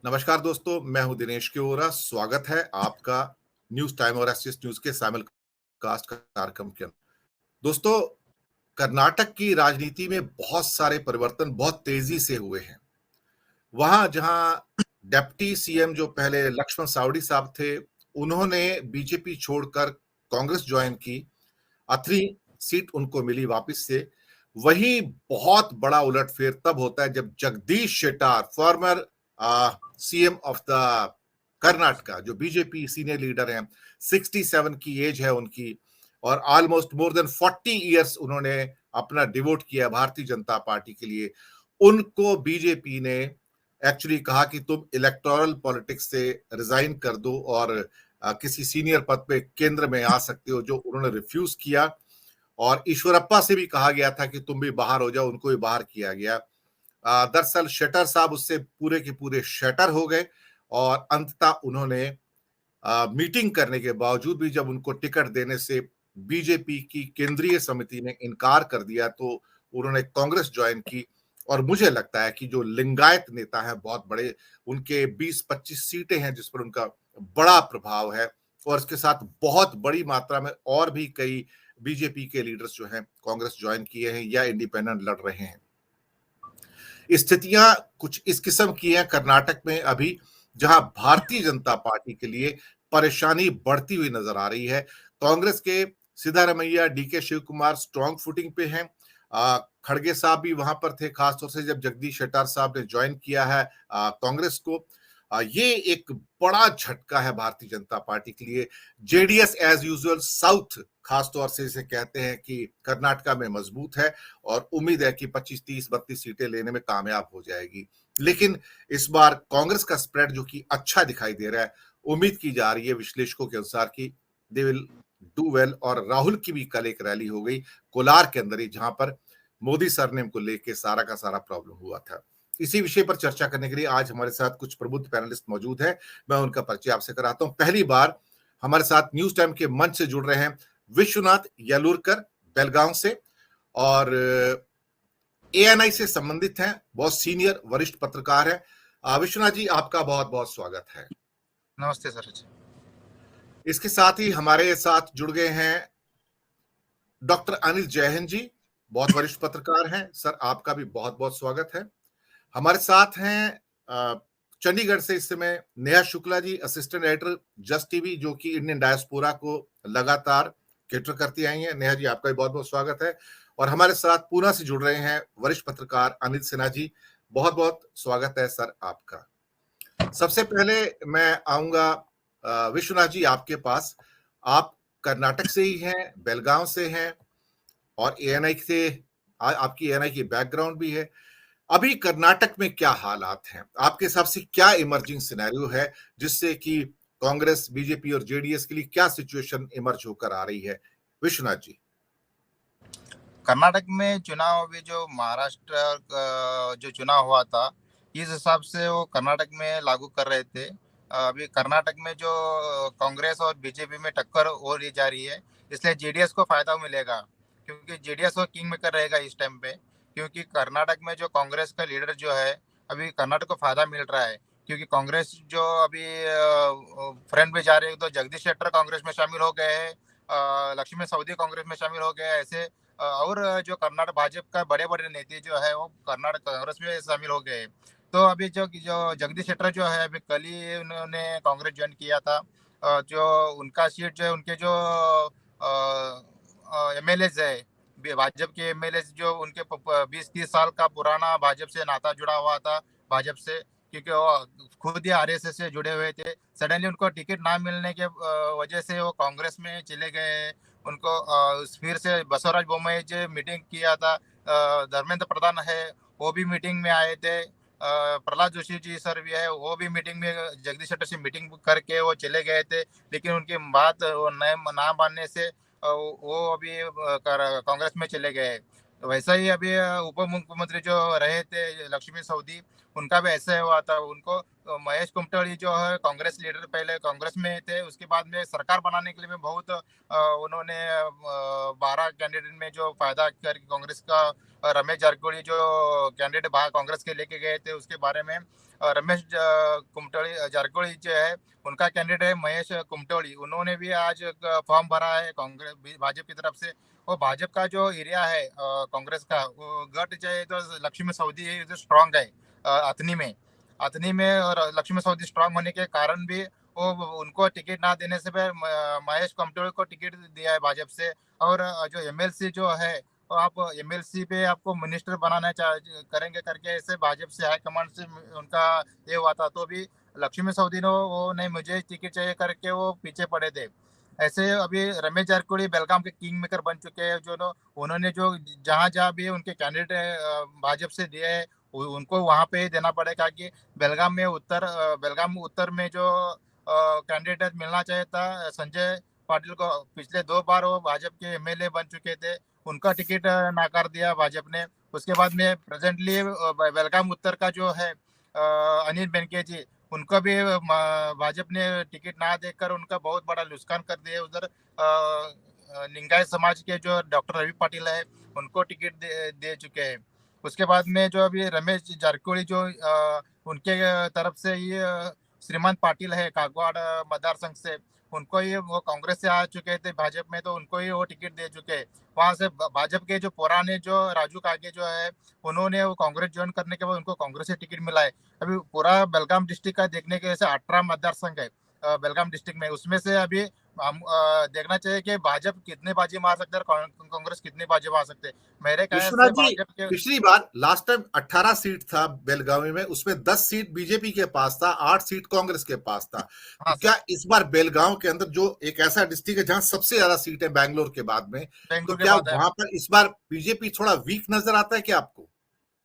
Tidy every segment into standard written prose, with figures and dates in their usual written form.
नमस्कार दोस्तों, मैं हूं दिनेश केवरा। स्वागत है आपका न्यूज टाइम और एसएस न्यूज के साइमल कास्ट कार्यक्रम के अंदर। दोस्तों, कर्नाटक की राजनीति में बहुत सारे परिवर्तन बहुत तेजी से हुए हैं। वहां जहां डिप्टी सीएम जो पहले लक्ष्मण सावड़ी साहब थे, उन्होंने बीजेपी छोड़कर कांग्रेस ज्वाइन की। अथरी सीट उनको मिली वापस से। वही बहुत बड़ा उलटफेर तब होता है जब Jagdish Shettar, farmer CM of the Karnataka, जो बीजेपी सीनियर लीडर हैं, 67 की एज है उनकी, और ऑलमोस्ट मोर देन 40 इयर्स उन्होंने अपना डिवोट किया भारतीय जनता पार्टी के लिए। उनको बीजेपी ने एक्चुअली कहा कि तुम इलेक्टोरल पॉलिटिक्स से रिजाइन कर दो और किसी सीनियर पद पे केंद्र में आ सकते हो, जो उन्होंने रिफ्यूज किया। और ईश्वरप्पा से भी कहा गया था कि तुम भी बाहर हो जाओ, उनको भी बाहर किया गया। दरअसल शेटर साहब उससे पूरे के पूरे शेटर हो गए और अंततः उन्होंने मीटिंग करने के बावजूद भी जब उनको टिकट देने से बीजेपी की केंद्रीय समिति ने इनकार कर दिया, तो उन्होंने कांग्रेस ज्वाइन की। और मुझे लगता है कि जो लिंगायत नेता है बहुत बड़े, उनके 20-25 सीटें हैं जिस पर उनका बड़ा प्रभाव है, और इसके साथ बहुत बड़ी मात्रा में और भी कई बीजेपी के लीडर्स जो हैं कांग्रेस ज्वाइन किए हैं या इंडिपेंडेंट लड़ रहे हैं। स्थितियां कुछ इस किस्म की हैं कर्नाटक में अभी, जहां भारतीय जनता पार्टी के लिए परेशानी बढ़ती हुई नजर आ रही है। कांग्रेस के Siddaramaiah, DK Shivakumar strong footing पे हैं। खड़गे साहब भी वहां पर थे, खासतौर से जब जगदीश शेट्टार साहब ने ज्वाइन किया है कांग्रेस को। ये एक बड़ा झटका है भारतीय जनता पार्टी के लिए। जेडीएस एज यूजुअल साउथ खासतौर से इसे कहते हैं कि कर्नाटका में मजबूत है और उम्मीद है कि 25, 30, 32 सीटें लेने में कामयाब हो जाएगी। लेकिन इस बार कांग्रेस का स्प्रेड जो कि अच्छा दिखाई दे रहा है, उम्मीद की जा रही है विश्लेषकों के अनुसार कि दे विल डू वेल। और राहुल की भी कल एक रैली हो गई कोलार के अंदर ही, जहां पर मोदी सरनेम को लेकर सारा का सारा प्रॉब्लम हुआ था। इसी विषय पर चर्चा करने के लिए आज हमारे साथ कुछ प्रबुद्ध पैनलिस्ट मौजूद हैं। मैं उनका परिचय आपसे कराता हूं। पहली बार हमारे साथ न्यूज टाइम के मंच से जुड़ रहे हैं विश्वनाथ यलूरकर, बेलगांव से, और एएनआई से संबंधित हैं, बहुत सीनियर वरिष्ठ पत्रकार हैं। विश्वनाथ जी, आपका बहुत बहुत स्वागत है। नमस्ते सर। इसके साथ ही हमारे साथ जुड़ गए हैं डॉक्टर अनिल जैन जी, बहुत वरिष्ठ पत्रकार हैं। सर, आपका भी बहुत बहुत स्वागत है। हमारे साथ हैं चंडीगढ़ से इस समय Neha Shukla ji, assistant editor just TV, जो कि इंडियन डायस्पोरा को लगातार कैटर करती आई हैं। नेहा जी, आपका भी बहुत बहुत स्वागत है। और हमारे साथ पूना से जुड़ रहे हैं वरिष्ठ पत्रकार अनिल सिन्हा जी, बहुत बहुत स्वागत है सर आपका। सबसे पहले मैं आऊंगा विश्वनाथ जी आपके पास। आप कर्नाटक से ही हैं, बेलगांव से हैं, और एएनआई से आपकी एएनआई की बैकग्राउंड भी है। अभी कर्नाटक में क्या हालात हैं आपके हिसाब से? क्या इमर्जिंग सिनेरियो है जिससे कि कांग्रेस, बीजेपी और जेडीएस के लिए क्या सिचुएशन इमर्ज होकर आ रही है? विश्वनाथ जी। कर्नाटक में चुनाव अभी जो महाराष्ट्र जो चुनाव हुआ था, इस हिसाब से वो कर्नाटक में लागू कर रहे थे। अभी कर्नाटक में जो कांग्रेस और बीजेपी में टक्कर हो रही जा रही है, इसलिए जेडीएस को फायदा मिलेगा, क्योंकि जेडीएस वो किंग मेकर रहेगा इस टाइम पे। क्योंकि कर्नाटक में जो कांग्रेस का लीडर जो है, अभी कर्नाटक को फायदा मिल रहा है, क्योंकि कांग्रेस जो अभी फ्रंट पे जा रही है, तो जगदीश शेट्टर कांग्रेस में शामिल हो गए हैं, लक्ष्मण सवदी कांग्रेस में शामिल हो गए हैं, ऐसे और जो कर्नाटक भाजपा का बड़े बड़े नेता जो है वो कर्नाटक कांग्रेस में शामिल हो गए। तो अभी जो जो जगदीश शेट्टर जो है, अभी कल ही उन्होंने कांग्रेस ज्वाइन किया था। जो उनका सीट जो है, उनके जो एमएलए है, भाजपा के एमएलए जो उनके 20-30 साल का पुराना भाजपा से नाता जुड़ा हुआ था, भाजपा से, क्योंकि वो खुद ही आरएसएस से जुड़े हुए थे। सडनली उनको टिकट ना मिलने के वजह से वो कांग्रेस में चले गए। उनको फिर से बसवराज बोम्मई जी मीटिंग किया था, धर्मेंद्र प्रधान है वो भी मीटिंग में आए थे, प्रहलाद जोशी जी सर भी है, वो भी मीटिंग में जगदीश शेट्टर से मीटिंग करके वो चले गए थे। लेकिन उनकी बात वो ना मानने से वो अभी कांग्रेस में चले गए। वैसा ही अभी उप मुख्यमंत्री जो रहे थे लक्ष्मी सवदी, उनका भी ऐसा हुआ था। उनको महेश कुमटड़ी जो है कांग्रेस लीडर, पहले कांग्रेस में थे, उसके बाद में सरकार बनाने के लिए में बहुत उन्होंने 12 कैंडिडेट में जो फायदा कर कांग्रेस का रमेश जारकिहोली जो कैंडिडेट बाहर कांग्रेस के लेके गए थे, उसके बारे में रमेश कुमटड़ी जारकिहोली जो है उनका कैंडिडेट है महेश कुमटोली, उन्होंने भी आज फॉर्म भरा है कांग्रेस भाजपा की तरफ से। वो भाजपा का जो एरिया है कांग्रेस का, वो गट जो है तो लक्ष्मी सवदी है जो स्ट्रांग है अतनी में और लक्ष्मी सवदी स्ट्रांग होने के कारण भी वो उनको टिकट ना देने से भी महेश कमटोल को टिकट दिया है भाजपा से। और जो एमएलसी जो है, तो आप एमएलसी पे आपको मिनिस्टर बनाना करेंगे करके ऐसे भाजपा से हाईकमांड से उनका ये हुआ था, तो भी लक्ष्मी सवदी ने वो नहीं मुझे टिकट चाहिए करके वो पीछे पड़े थे। ऐसे अभी रमेश जारकिहोली बेलगाम के किंग मेकर बन चुके हैं, जो उन्होंने जो जहां जहां भी उनके कैंडिडेट भाजपा से दिए है उनको वहां पे ही देना पड़ेगा कि बेलगाम उत्तर में जो कैंडिडेट मिलना चाहिए था संजय पाटिल को, पिछले 2 बार वो भाजपा के एमएलए बन चुके थे, उनका टिकट नाकार दिया भाजपा ने। उसके बाद में प्रेजेंटली बेलगाम उत्तर का जो है अनिल बेनके जी, उनको भी भाजपा ने टिकट ना देकर उनका बहुत बड़ा नुकसान कर दिया। उधर लिंगायत समाज के जो डॉक्टर रवि पाटिल है उनको टिकट दे चुके हैं। उसके बाद में जो अभी रमेश जारकिहोली जो उनके तरफ से ये श्रीमंत पाटिल है कागवाड़ मतदार संघ से, उनको ही वो कांग्रेस से आ चुके थे भाजपा में, तो उनको ही वो टिकट दे चुके हैं। वहां से भाजपा के जो पुराने जो राजू कागे जो है, उन्होंने वो कांग्रेस ज्वाइन करने के बाद उनको कांग्रेस से टिकट मिला है। अभी पूरा बेलगाम डिस्ट्रिक्ट का देखने के जैसे 18 मतदार संघ है बेलगाम डिस्ट्रिक्ट में, उसमें से अभी हम देखना चाहिए कि भाजपा कितने बाजी मार सकते हैं और कांग्रेस कितनी बाजी मार सकते हैं। मेरे ख्याल विश्वनाथ से जी, भाजपा के पिछली बार लास्ट टाइम 18 सीट था बेलगावी में, उसमें 10 सीट बीजेपी के पास था, 8 सीट कांग्रेस के पास था। तो हाँ क्या सर, इस बार बेलगांव के अंदर जो एक ऐसा डिस्ट्रिक्ट है जहां सबसे ज्यादा सीट है बैंगलोर के बाद में, तो बेंगलुरु के क्या बाद है। वहां पर इस बार बीजेपी थोड़ा वीक नजर आता है क्या आपको?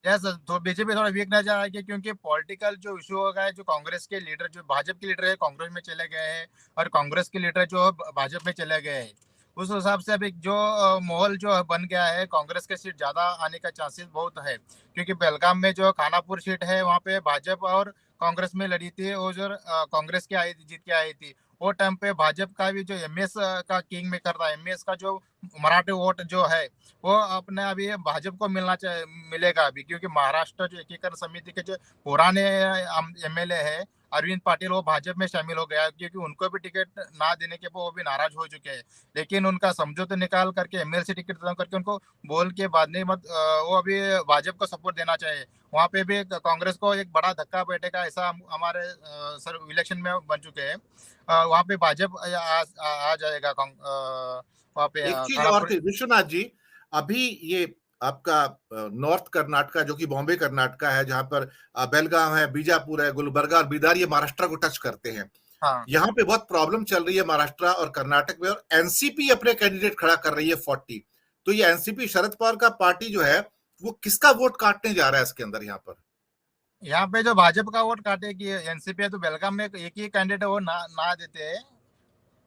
यस, तो बीजेपी थोड़ा वीक नजर आएगी क्योंकि पॉलिटिकल जो इशू हो गया है, जो कांग्रेस के लीडर जो भाजपा के लीडर है कांग्रेस में चले गए हैं और कांग्रेस के लीडर जो भाजपा में चले गए हैं, उस हिसाब से अभी जो माहौल जो बन गया है, कांग्रेस के सीट ज्यादा आने का चांसेस बहुत है। क्योंकि बेलगाम में जो खानापुर सीट है वहाँ पे भाजपा और कांग्रेस में लड़ी थी, और जो कांग्रेस की आई जीत के आई थी, वो टाइम पे भाजपा का भी जो एमएस का किंग मेकर था, एमएस का जो मराठी वोट जो है वो अपने अभी भाजपा को मिलेगा अभी, क्योंकि महाराष्ट्र जो एकीकरण समिति के जो पुराने एमएलए है अरविंद पाटिल, वो भाजपा में शामिल हो गया, क्योंकि उनको भी टिकट ना देने के वो भी नाराज हो चुके हैं। लेकिन उनका समझौता निकाल करके एमएलसी टिकट करके उनको बोल के बाद नहीं मत वो अभी भाजपा को सपोर्ट देना चाहिए। वहाँ पे भी कांग्रेस को एक बड़ा धक्का बैठेगा, ऐसा हमारे सर इलेक्शन में बन चुके हैं। वहाँ पे भाजपा आ जाएगा वहाँ पे एक चीज और खानापुर। थी विश्वनाथ जी, अभी ये आपका नॉर्थ कर्नाटका जो कि बॉम्बे कर्नाटका है, जहां पर बेलगाम है, बीजापुर है, गुलबर्गा और बीदार, ये महाराष्ट्र को टच करते हैं। हाँ, यहाँ पे बहुत प्रॉब्लम चल रही है महाराष्ट्र और कर्नाटक में, और एनसीपी अपने कैंडिडेट खड़ा कर रही है 40। तो ये एनसीपी शरद पवार का पार्टी जो है, वो किसका वोट काटने जा रहा है इसके अंदर यहाँ पर? यहाँ पे जो भाजपा का वोट काटेगी एनसीपी है, तो बेलगाम में एक ही कैंडिडेट वो ना देते हैं,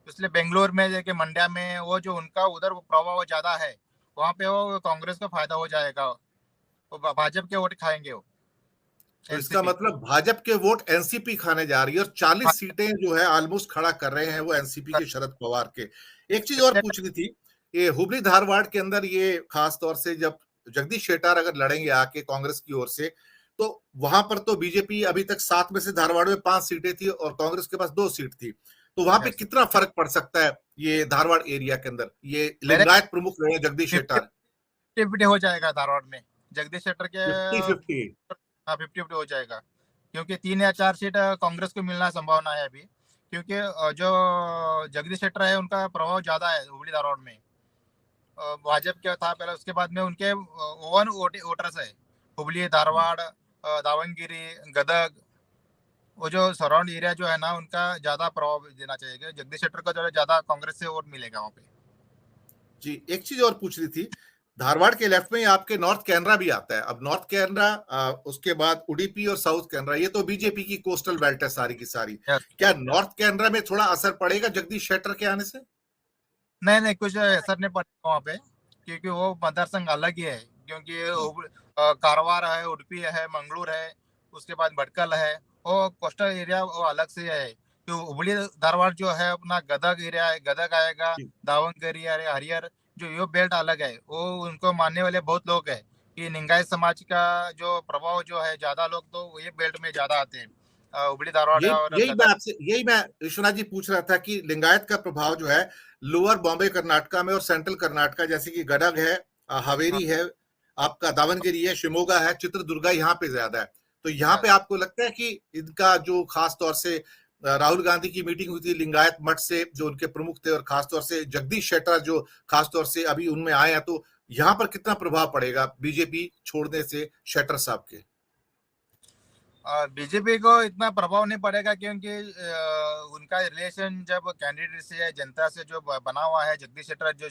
इसलिए बेंगलोर में जैसे मंड्या में वो जो उनका उधर प्रभाव ज्यादा है, वहाँ पे वो कांग्रेस को फायदा हो जाएगा, वो भाजपा के वोट खाएंगे वो तो इसका एनसीपी। मतलब भाजपा के वोट एनसीपी खाने जा रही है, और 40 सीटें जो है ऑलमोस्ट खड़ा कर रहे हैं वो एनसीपी के शरद पवार के। एक चीज और पूछनी थी, ये हुबली धारवाड़ के अंदर ये खास तौर से जब जगदीश शेट्टार अगर लड़ेंगे आके कांग्रेस की ओर से, तो वहां पर तो बीजेपी अभी तक 7 में से धारवाड़ में 5 सीटें थी और कांग्रेस के पास 2 सीट थी। तो वहां पे कितना फर्क पड़ सकता है ये धारवाड़ एरिया के अंदर? ये मेरे लिंगायत प्रमुख रहे हैं जगदीश फिफ्टी शेट्टार। फिफ्टी हो जाएगा धारवाड़ में, जगदीश शेट्टर के 50-50। 50-50 हो जाएगा, क्योंकि 3 या 4 सीट कांग्रेस को मिलना संभावना है अभी, क्योंकि जो जगदीश शेट्टर है उनका प्रभाव ज्यादा है हुबली धारवाड़ में। भाजपा क्या था पहले, उसके बाद में उनके ओवन वोटर्स है हुबली धारवाड़ दावणगिरी गदग, वो जो सराउंड एरिया जो है ना, उनका ज्यादा प्रभाव देना चाहिए। जगदीश शेट्टर को जो है ज्यादा कांग्रेस से वोट मिलेगा वहाँ पे। जी, एक चीज और पूछ रही थी, धारवाड़ के लेफ्ट में आपके नॉर्थ कैनरा भी आता है। अब नॉर्थ कैनरा, उसके बाद उडीपी और साउथ कैनरा, ये तो बीजेपी की कोस्टल बेल्ट है सारी की सारी। Yes. क्या नॉर्थ कैनरा में थोड़ा असर पड़ेगा जगदीश शेट्टर के आने से? नहीं नहीं, कुछ असर नहीं पड़ेगा वहाँ पे, क्योंकि वो मतदार संघ अलग ही है। क्योंकि कारवार है, उडुपी है, मंगलूर है, उसके बाद भटकल है, वो कोस्टल एरिया वो अलग से है। तो हुबली धारवाड़ जो है अपना गदग एरिया है, गदग आएगा, जी दावणगेरे है, हरियर, जो यो बेल्ट अलग है, वो उनको मानने वाले बहुत लोग हैं कि लिंगायत समाज का जो प्रभाव जो है, ज्यादा लोग तो ये बेल्ट में ज्यादा आते हैं, हुबली धारवाड़ यही और यही मैं गदग। आपसे यही मैं विश्वनाथ जी पूछ रहा था कि लिंगायत का प्रभाव जो है लोअर बॉम्बे कर्नाटका में और सेंट्रल कर्नाटका जैसे कि गडग है, हाँ हावेरी है, आपका दावनगिरी है, शिमोगा है, चित्रदुर्गा यहाँ पे ज्यादा है। तो यहाँ हाँ। पे आपको लगता है कि इनका जो खास तौर से राहुल गांधी की मीटिंग हुई थी लिंगायत मठ से जो उनके प्रमुख थे और खासतौर से जगदीश शेट्टर जो खासतौर से अभी उनमें आए हैं, तो यहाँ पर कितना प्रभाव पड़ेगा बीजेपी छोड़ने से शेट्टर साहब के? बीजेपी को इतना प्रभाव नहीं पड़ेगा, क्योंकि उनका रिलेशन जब कैंडिडेट से या जनता से जो बना हुआ है। जगदीश शेट्टर जो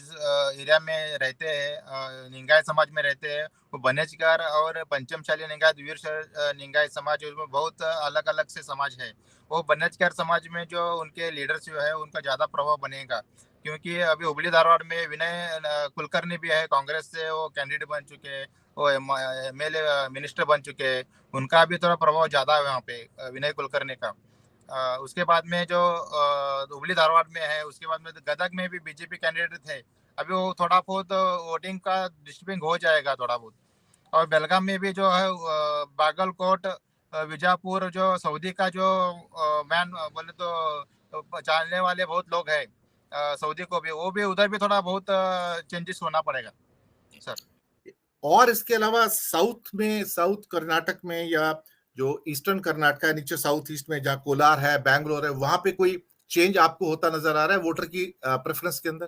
एरिया में रहते हैं, लिंगायत समाज में रहते हैं, वो बनेजकर और पंचमशाली लिंगायत, वीर लिंगायत समाज, उसमें बहुत अलग अलग से समाज है। वो बनेजकर समाज में जो उनके लीडर्स जो है, उनका ज़्यादा प्रभाव बनेगा, क्योंकि अभी हुबली धारवाड़ में विनय कुलकर्णी भी है, कांग्रेस से वो कैंडिडेट बन चुके हैं, वो एमएलए मिनिस्टर बन चुके हैं। उनका भी थोड़ा प्रभाव ज़्यादा है वहाँ पे, विनय कुलकर्णी का। उसके बाद में जो हुबली धारवाड़ में है, उसके बाद में गदग में भी बीजेपी कैंडिडेट थे। अभी वो थोड़ा बहुत वोटिंग का डिस्ट्रीब्यूटिंग हो जाएगा थोड़ा बहुत। और बेलगाम में भी जो है, बागलकोट, विजापुर, जो सऊदी का जो मैन बोले तो जानने वाले बहुत लोग हैं, सऊदी को भी, वो भी उधर भी थोड़ा बहुत चेंजेस होना पड़ेगा सर। और इसके अलावा साउथ कर्नाटक में या जो ईस्टर्न कर्नाटक है नीचे साउथ ईस्ट में जहाँ कोलार है, बैंगलोर है, वहां पे कोई चेंज आपको होता नजर आ रहा है वोटर की प्रेफरेंस के अंदर?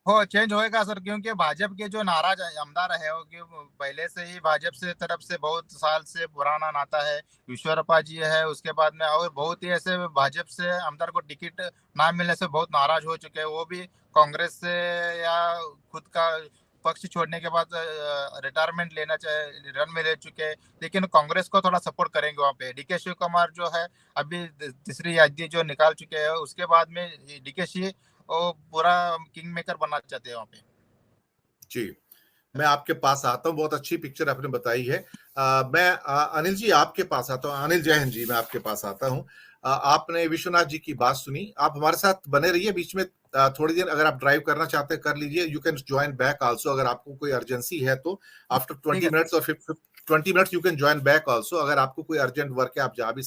हो चेंज होएगा सर, क्योंकि भाजपा के जो नाराज आमदार है, वो कि पहले से ही भाजपा से तरफ से बहुत साल से पुराना नाता है। ईश्वरप्पा जी है, उसके बाद में और बहुत ही ऐसे भाजपा से आमदार को टिकट ना मिलने से बहुत नाराज हो चुके हैं। वो भी कांग्रेस से या खुद का पक्ष छोड़ने के बाद रिटायरमेंट लेना चाहे, रन में ले चुके हैं, लेकिन कांग्रेस को थोड़ा सपोर्ट करेंगे वहाँ पे। डीके शिव कुमार जो है, अभी तीसरी यादी जो निकाल चुके हैं, उसके बाद में डीके शिव वो पूरा किंग मेकर बनना चाहते हैं वहाँ पे। जी, मैं आपके पास आता हूँ, बहुत अच्छी पिक्चर आपने बताई है। मैं अनिल जी आपके पास आता हूँ, अनिल जैन जी मैं आपके पास आता हूँ। आपने विश्वनाथ जी की बात सुनी, आप हमारे साथ बने रहिए, बीच में थोड़ी देर अगर आप ड्राइव करना चाहते हैं कर लीजिए, you can join back also अगर आपको कोई अर्जेंसी है तो। आफ्टर ठीक 20 है। मिनट्स और 20 minutes you can join back also, अगर आपको कोई अर्जेंट वर्क है आप जा भी